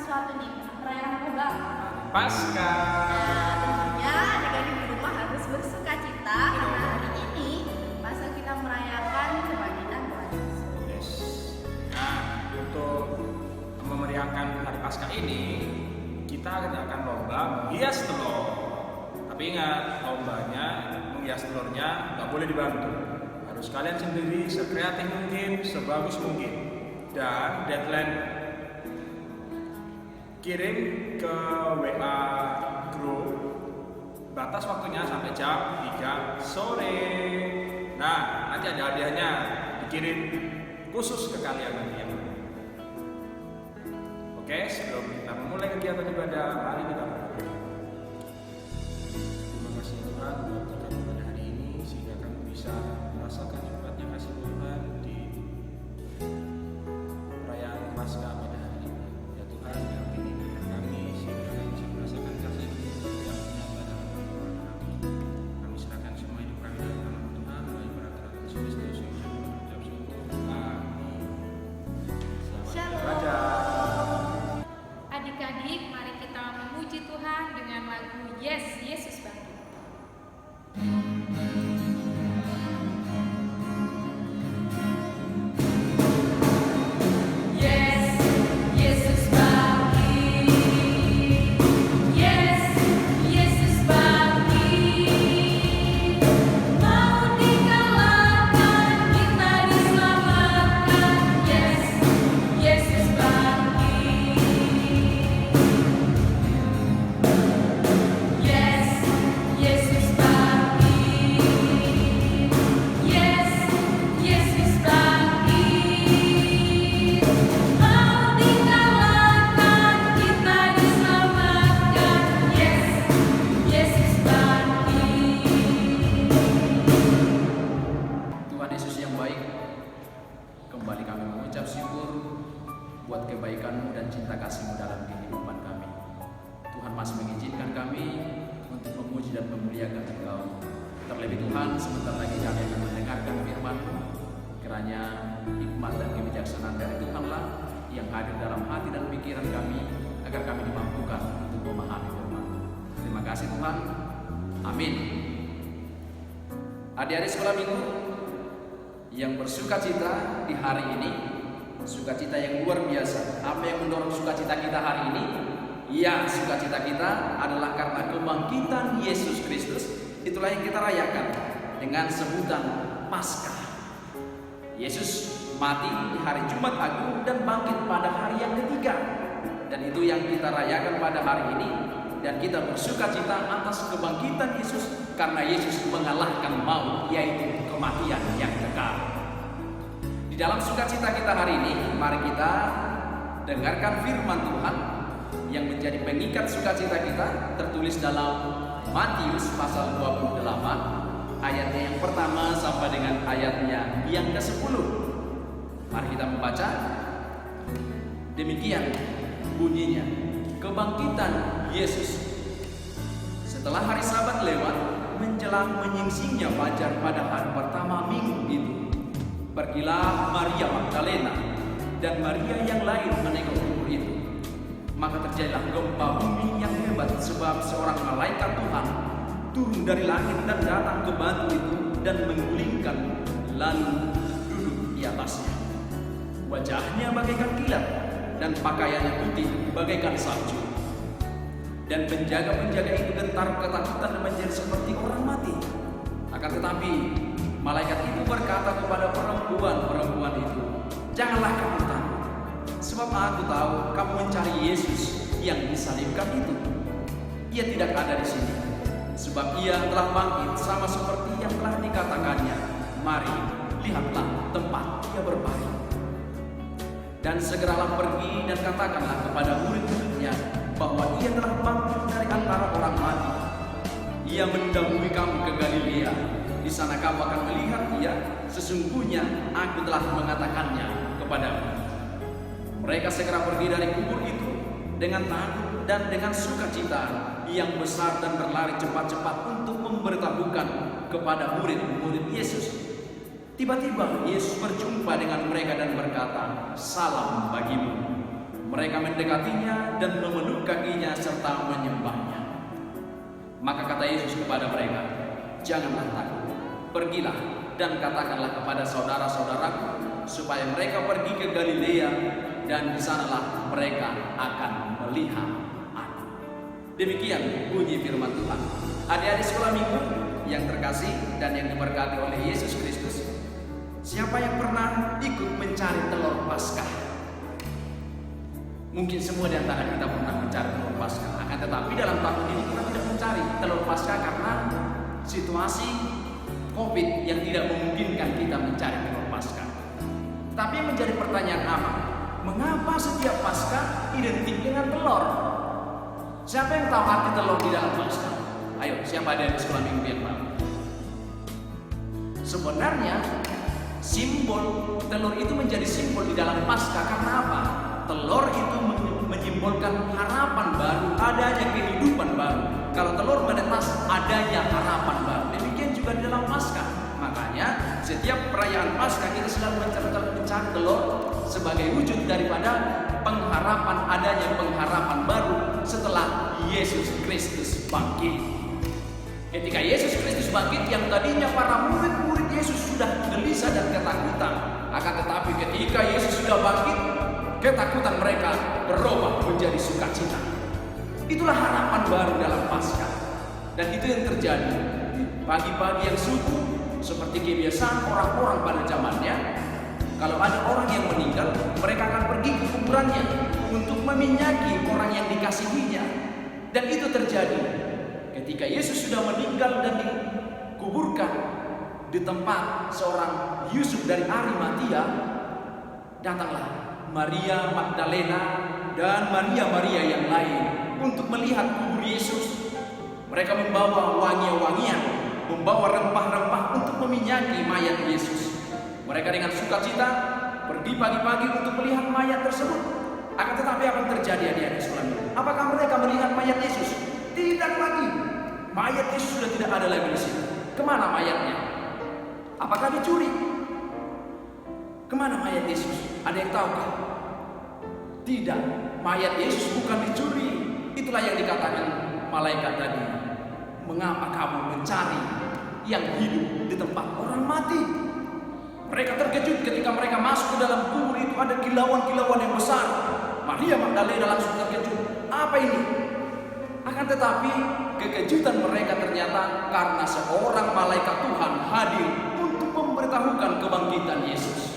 sesuatu nih, perayaan apa bang? Paskah. Nah, tentunya adik-adik di rumah harus bersuka cita karena hari ini masa kita merayakan kebangkitan Tuhan Yesus. Yes. Nah, untuk memeriahkan hari Paskah ini, kita akan lomba menghias telur. Tapi ingat, lombanya menghias telurnya nggak boleh dibantu. Harus kalian sendiri, sekreatif mungkin, sebagus mungkin. Dan deadline kirim ke WA grup, batas waktunya sampai jam 3 sore. Nah, nanti ada hadiahnya dikirim khusus ke kalian nanti ya. Oke, sebelum kita memulai kegiatan ibadah, mari kita berdoa. Terima kasih Tuhan buat berkat pada hari ini sehingga kami bisa merasakan nikmatnya kasih Tuhan di perayaan Paskah pada hari ini. Ya Tuhan, dampingi kami sehingga kami bisa merasakan kasih-Mu yang nyata dalam kehidupan kami. Kami serahkan semua hidup kami dalam tangan Tuhan, melalui peraturan Yesus Kristus yang mengucap syukur. Amin. Selamat Shalom. beribadah. Adik-adik, mari kita memuji Tuhan dengan lagu Yes, Yesus Bangkit. Yes, Yesus bangkit. Yes, Yesus bangkit. Mau dikalahkan, kita diselamatkan. Yes, Yesus bangkit. Yes, Yesus bangkit. Yes, Yesus bangkit. Mau dikalahkan, kita diselamatkan. Yes, Yesus bangkit. Tuhan Yesus yang baik, kembali kami mengucap syukur buat kebaikan-Mu dan cinta kasih-Mu dalam kehidupan kami. Tuhan masih mengizinkan kami untuk memuji dan memuliakan Engkau. Terlebih Tuhan, sebentar lagi kami akan mendengarkan firman-Mu. Kiranya hikmat dan kebijaksanaan dari Tuhanlah yang hadir dalam hati dan pikiran kami, agar kami dimampukan untuk memahami firman-Mu. Terima kasih Tuhan. Amin. Adik-adik sekolah minggu yang bersukacita di hari ini, sukacita yang luar biasa. Apa yang mendorong sukacita kita hari ini? Ya, sukacita kita adalah karena kebangkitan Yesus Kristus. Itulah yang kita rayakan dengan sebutan Paskah. Yesus mati di hari Jumat Agung dan bangkit pada hari yang ketiga. Dan itu yang kita rayakan pada hari ini. Dan kita bersukacita atas kebangkitan Yesus karena Yesus mengalahkan maut, yaitu kematian yang kekal. Di dalam sukacita kita hari ini, mari kita dengarkan firman Tuhan yang menjadi pengikat sukacita kita, tertulis dalam Matius pasal 28 ayatnya yang pertama sampai dengan ayatnya yang ke-10. Mari kita membaca. Demikian bunyinya kebangkitan Yesus. Setelah hari Sabat lewat, menjelang menyingsingnya fajar pada hari pertama minggu itu, pergilah Maria Magdalena dan Maria yang lain menengok kubur itu. Maka terjadilah gempa bumi yang hebat, sebab seorang malaikat Tuhan turun dari langit dan datang ke batu itu dan menggulingkan, lalu duduk di atasnya. Wajahnya bagaikan kilat dan pakaiannya putih bagaikan salju. Dan penjaga-penjaga itu gentar ketakutan dan menjadi seperti orang mati. Akan tetapi malaikat itu berkata kepada perempuan itu, "Janganlah kamu takut, sebab aku tahu kamu mencari Yesus yang disalibkan itu. Ia tidak ada di sini, sebab ia telah bangkit sama seperti yang telah dikatakannya. Mari, lihatlah tempat ia berbaring. Dan segeralah pergi dan katakanlah kepada murid-muridnya bahwa ia telah bangkit dari antara orang mati. Ia mendahului kamu ke Galilea. Di sana kamu akan melihat dia. Sesungguhnya aku telah mengatakannya kepadamu." Mereka segera pergi dari kubur itu dengan takut dan dengan sukacita yang besar dan berlari cepat-cepat untuk memberitahukan kepada murid-murid Yesus. Tiba-tiba Yesus berjumpa dengan mereka dan berkata, "Salam bagimu." Mereka mendekatinya dan memeluk kakinya serta menyembahnya. Maka kata Yesus kepada mereka, "Janganlah takut, pergilah dan katakanlah kepada saudara-saudaraku supaya mereka pergi ke Galilea, dan di sanalah mereka akan melihat Aku." Demikian bunyi firman Tuhan. Adik-adik sekolah minggu yang terkasih dan yang diberkati oleh Yesus Kristus, siapa yang pernah ikut mencari telur Paskah? Mungkin semua di antara kita pernah mencari telur Paskah. Akan tetapi dalam tahun ini kita tidak mencari telur Paskah karena situasi COVID yang tidak memungkinkan kita mencari telur Paskah. Tapi yang menjadi pertanyaan amat, mengapa setiap Paskah identik dengan telur? Siapa yang tahu arti telur di dalam Paskah? Ayo, siapa ada di sekolah minggu yang tahu? Sebenarnya simbol telur itu menjadi simbol di dalam Paskah karena apa? Telur itu menyimbolkan harapan baru, adanya kehidupan baru. Kalau telur menetas, adanya harapan baru. Demikian juga di dalam Paskah. Makanya setiap perayaan Paskah kita selalu mencari telur sebagai wujud daripada pengharapan, adanya pengharapan baru setelah Yesus Kristus bangkit. Ketika Yesus Kristus bangkit, yang tadinya para murid-murid Yesus sudah gelisah dan ketakutan, akan tetapi ketika Yesus sudah bangkit, ketakutan mereka berubah menjadi sukacita. Itulah harapan baru dalam Paskah. Dan itu yang terjadi di pagi-pagi yang subuh, seperti kebiasaan orang-orang pada zamannya. Kalau ada orang yang meninggal, mereka akan pergi ke kuburannya untuk meminyaki orang yang dikasihinya. Dan itu terjadi ketika Yesus sudah meninggal dan dikuburkan di tempat seorang Yusuf dari Arimatia. Datanglah Maria Magdalena dan Maria yang lain untuk melihat kubur Yesus. Mereka membawa wangi-wangian, membawa rempah-rempah untuk meminyaki mayat Yesus. Mereka dengan sukacita pergi pagi-pagi untuk melihat mayat tersebut. Akan tetapi apa yang terjadi adik-adik sekolah minggu? Apakah mereka melihat mayat Yesus? Tidak lagi. Mayat Yesus sudah tidak ada lagi di sini. Kemana mayatnya? Apakah dicuri? Kemana mayat Yesus? Ada yang tahukah? Tidak, mayat Yesus bukan dicuri. Itulah yang dikatakan malaikat tadi. Mengapa kamu mencari yang hidup di tempat orang mati? Mereka terkejut ketika mereka masuk ke dalam kubur itu, ada kilauan-kilauan yang besar. Maria Magdalena langsung terkejut. Apa ini? Akan tetapi kekejutan mereka ternyata karena seorang malaikat Tuhan hadir untuk memberitahukan kebangkitan Yesus.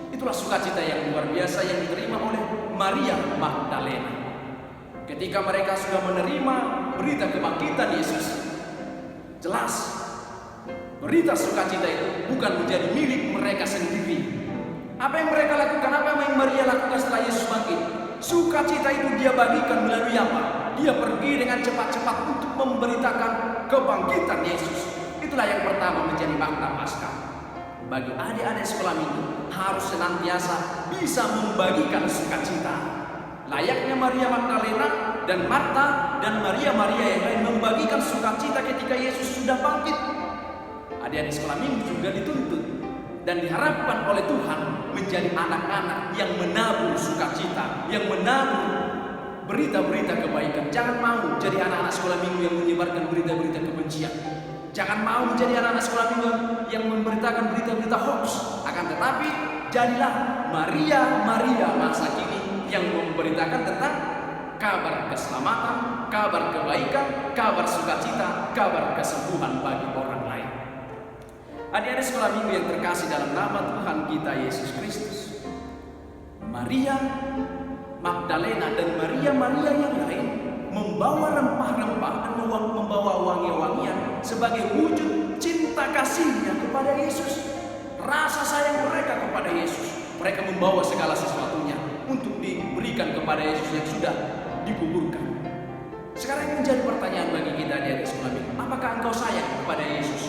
Itulah sukacita yang luar biasa yang diterima oleh Maria Magdalena. Ketika mereka sudah menerima berita kebangkitan Yesus, jelas berita sukacita itu bukan menjadi milik mereka sendiri. Apa yang mereka lakukan? Apa yang Maria lakukan setelah Yesus bangkit? Sukacita itu dia bagikan melalui apa? Dia pergi dengan cepat-cepat untuk memberitakan kebangkitan Yesus. Itulah yang pertama menjadi makna Paskah. Bagi adik-adik sekolah minggu harus senantiasa bisa membagikan sukacita. Layaknya Maria Magdalena dan Marta dan Maria yang lain membagikan sukacita ketika Yesus sudah bangkit. Adik-adik sekolah minggu juga dituntut dan diharapkan oleh Tuhan menjadi anak-anak yang menabur sukacita, yang menabur berita-berita kebaikan. Jangan mau jadi anak-anak sekolah minggu yang menyebarkan berita-berita kebencian. Jangan mau menjadi anak-anak sekolah minggu yang memberitakan berita-berita hoax. Akan tetapi jadilah Maria masa kini yang memberitakan tentang kabar keselamatan, kabar kebaikan, kabar sukacita, kabar kesembuhan bagi orang lain. Adik-adik sekolah minggu yang terkasih dalam nama Tuhan kita Yesus Kristus, Maria Magdalena dan Maria yang lain membawa rempah-rempah dan membawa wangi-wangian sebagai wujud cinta kasihnya kepada Yesus, rasa sayang mereka kepada Yesus. Mereka membawa segala sesuatunya untuk diberikan kepada Yesus yang sudah dikuburkan. Sekarang yang menjadi pertanyaan bagi kita adik-adik sekolah minggu, apakah engkau sayang kepada Yesus?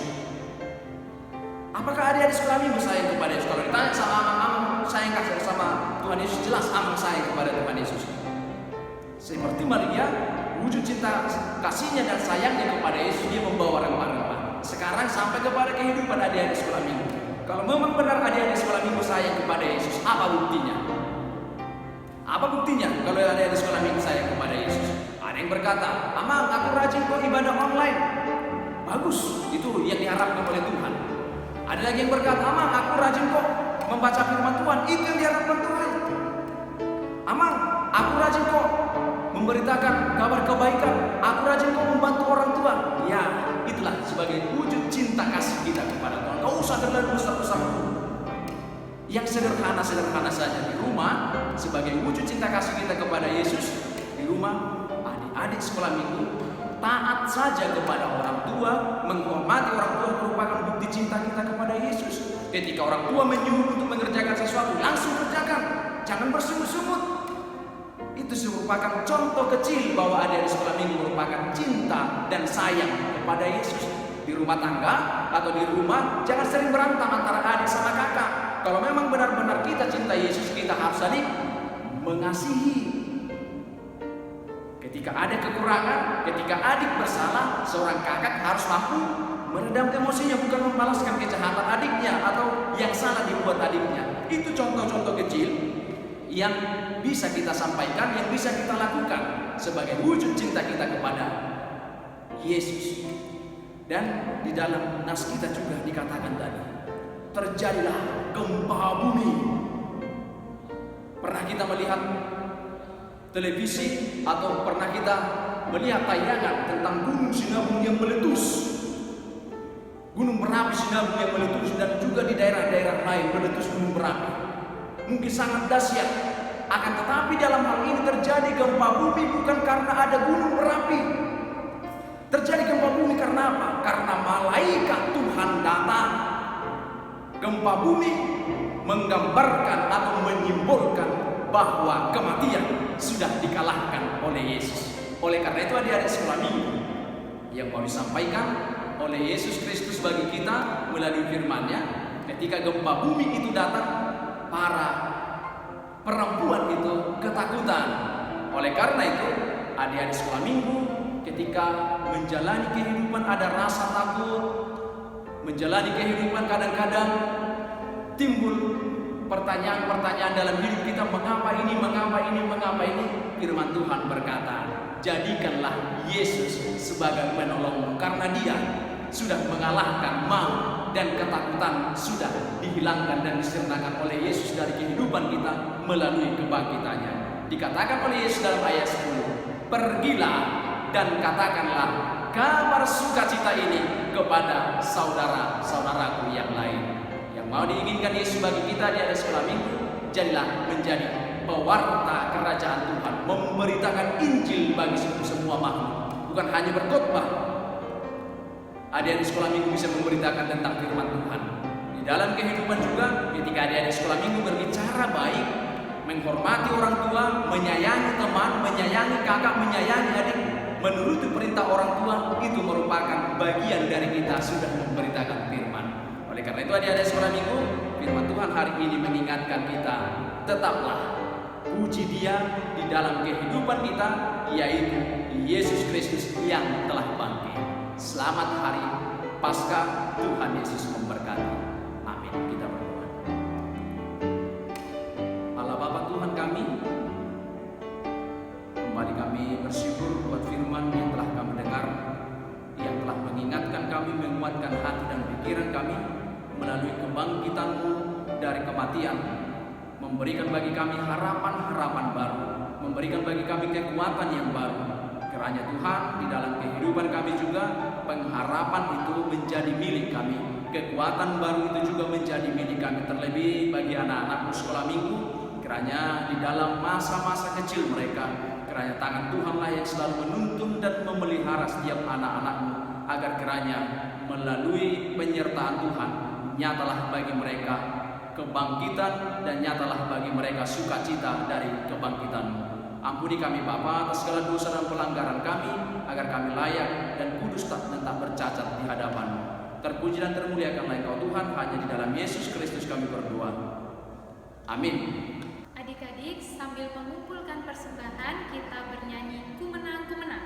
Apakah adik-adik sekolah minggu sayang kepada Yesus? Kalau ditanya sama Amang sayang sama Tuhan Yesus, jelas Amang sayang kepada Tuhan Yesus. Seperti Maria, wujud cinta kasihnya dan sayangnya kepada Yesus, dia membawa rempah-rempah. Sekarang sampai kepada kehidupan adik-adik sekolah minggu. Kalau memang benar adik-adik sekolah minggu sayang kepada Yesus, apa buktinya? Apa buktinya? Kalau oleh adik-adik sekolah minggu saya kepada Yesus. Ada yang berkata, "Amang, aku rajin kok ibadah online." Bagus, itu yang diharapkan oleh Tuhan. Ada lagi yang berkata, "Amang, aku rajin kok membaca firman Tuhan." Itu yang diharapkan Tuhan. "Amang, aku rajin kok memberitakan kabar kebaikan. Aku rajin kok membantu orang tua." Ya, itulah sebagai wujud cinta kasih kita kepada Tuhan. Gak usah terlalu besar-besar. Yang sederhana-sederhana saja di rumah, sebagai wujud cinta kasih kita kepada Yesus. Di rumah, adik-adik sekolah minggu taat saja kepada orang tua, menghormati orang tua merupakan bukti cinta kita kepada Yesus. Ketika orang tua menyuruh untuk mengerjakan sesuatu, langsung kerjakan, jangan bersungut-sungut. Itu merupakan contoh kecil bahwa adik-adik sekolah minggu merupakan cinta dan sayang kepada Yesus. Di rumah tangga atau di rumah, jangan sering berantem antara adik sama kakak. Kalau memang benar-benar kita cinta Yesus, kita harus saling mengasihi. Ketika ada kekurangan, ketika adik bersalah, seorang kakak harus mampu meredam emosinya, bukan membalaskan kejahatan adiknya atau yang salah dibuat adiknya. Itu contoh-contoh kecil yang bisa kita sampaikan, yang bisa kita lakukan sebagai wujud cinta kita kepada Yesus. Dan di dalam nas kita juga dikatakan tadi, terjadilah gempa bumi. Pernah kita melihat televisi atau pernah kita melihat tayangan tentang gunung sinabung yang meletus, gunung berapi sinabung yang meletus, dan juga di daerah-daerah lain meletus gunung berapi. Mungkin sangat dahsyat, akan tetapi dalam hal ini terjadi gempa bumi bukan karena ada gunung berapi. Terjadi gempa bumi karena apa? Karena malaikat Tuhan datang. Gempa bumi menggambarkan atau menyimbolkan bahwa kematian sudah dikalahkan oleh Yesus. Oleh karena itu adik-adik sekolah minggu, yang mau disampaikan oleh Yesus Kristus bagi kita melalui firman-Nya, ketika gempa bumi itu datang, para perempuan itu ketakutan. Oleh karena itu adik-adik sekolah minggu, ketika menjalani kehidupan ada rasa takut, menjalani kehidupan kadang-kadang timbul pertanyaan-pertanyaan dalam hidup kita, mengapa ini, mengapa ini, mengapa ini. Firman Tuhan berkata, jadikanlah Yesus sebagai penolongmu, karena Dia sudah mengalahkan maut dan ketakutan sudah dihilangkan dan disirnakan oleh Yesus dari kehidupan kita melalui kebangkitannya. Dikatakan oleh Yesus dalam ayat 10, pergilah dan katakanlah kabar sukacita ini kepada saudara-saudaraku yang lain. Yang mau diinginkan Yesus bagi kita di atas sekolah minggu, jadilah menjadi pewarta kerajaan Tuhan, memberitakan Injil bagi semua makhluk, bukan hanya berkhotbah. Adik-adik sekolah minggu bisa memberitakan tentang firman Tuhan. Di dalam kehidupan juga, ketika adik-adik sekolah minggu berbicara baik, menghormati orang tua, menyayangi teman, menyayangi kakak, menyayangi adik, menuruti perintah orang tua, itu merupakan bagian dari kita sudah memberitakan firman. Oleh karena itu adik-adik sekolah minggu, firman Tuhan hari ini mengingatkan kita, tetaplah puji Dia di dalam kehidupan kita, yaitu Yesus Kristus yang telah bangkit. Selamat hari Paskah, Tuhan Yesus memberkati. Amin. Kita berdoa. Allah Bapa Tuhan kami, kembali kami bersyukur buat firman yang telah kami dengar, yang telah mengingatkan kami, menguatkan hati dan pikiran kami melalui kebangkitan-Mu dari kematian, memberikan bagi kami harapan-harapan baru, memberikan bagi kami kekuatan yang baru. Kiranya Tuhan di dalam kehidupan kami juga pengharapan itu menjadi milik kami, kekuatan baru itu juga menjadi milik kami, terlebih bagi anak-anak sekolah minggu. Kiranya di dalam masa-masa kecil mereka, kiranya tangan Tuhanlah yang selalu menuntun dan memelihara setiap anak-anak-Mu, agar kiranya melalui penyertaan Tuhan nyatalah bagi mereka kebangkitan dan nyatalah bagi mereka sukacita dari kebangkitan-Mu. Ampuni kami Bapa atas segala dosa dan pelanggaran kami, agar kami layak dan kudus tak bercacat di hadapan-Mu. Terpuji dan termuliakanlah Engkau Tuhan, hanya di dalam Yesus Kristus kami berdoa. Amin. Adik-adik, sambil mengumpulkan persembahan, kita bernyanyi Ku Menang, Ku Menang.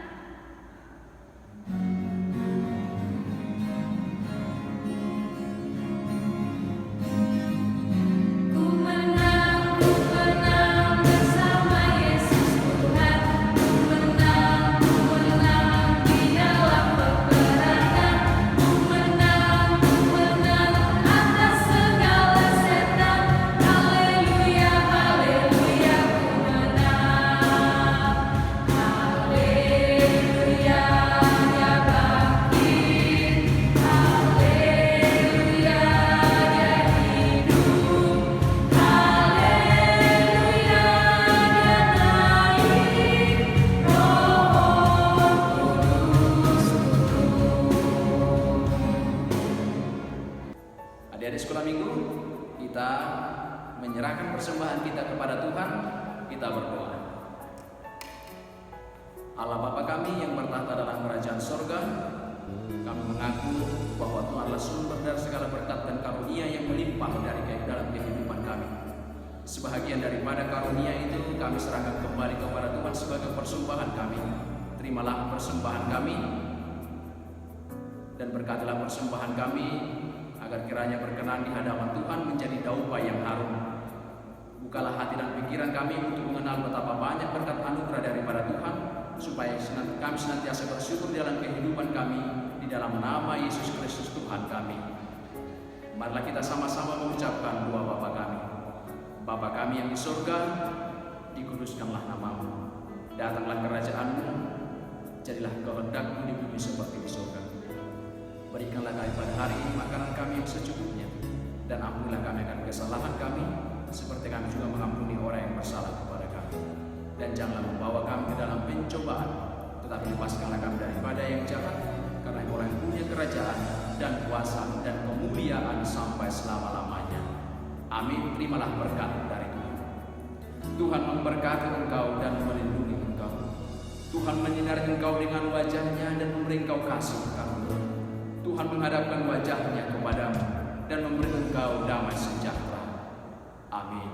Ku menang bersama Yesus. Allah Bapa kami yang bertahta dalam kerajaan sorga, kami mengaku bahwa Tuhan adalah sumber dari segala berkat dan karunia yang melimpah dalam kehidupan kami. Sebahagian daripada karunia itu kami serahkan kembali kepada Tuhan sebagai persembahan kami. Terimalah persembahan kami dan berkatilah persembahan kami agar kiranya berkenan di hadapan Tuhan menjadi daupa yang harum. Bukalah hati dan pikiran kami untuk mengenal betapa banyak berkat anugerah daripada Tuhan, supaya kami senantiasa bersyukur dalam kehidupan kami di dalam nama Yesus Kristus Tuhan kami. Marilah kita sama-sama mengucapkan doa Bapa kami. Bapa kami yang di surga, dikuduskanlah namamu. Datanglah kerajaan-Mu, jadilah kehendak-Mu di bumi seperti di surga. Berikanlah kami pada hari ini makanan kami yang secukupnya, dan ampunilah kami akan kesalahan kami, seperti kami juga mengampuni orang yang bersalah kepada kami. Dan janganlah membawa kami ke dalam pencobaan, tetapi lepaskanlah kami daripada yang jahat, karena Engkau yang punya kerajaan dan kuasa dan kemuliaan sampai selama-lamanya. Amin. Terimalah berkat dari Tuhan. Tuhan memberkati engkau dan melindungi engkau. Tuhan menyinari engkau dengan wajah-Nya dan memberi engkau kasih karunia. Tuhan menghadapkan wajah-Nya kepadamu dan memberi engkau damai sejahtera. Amin.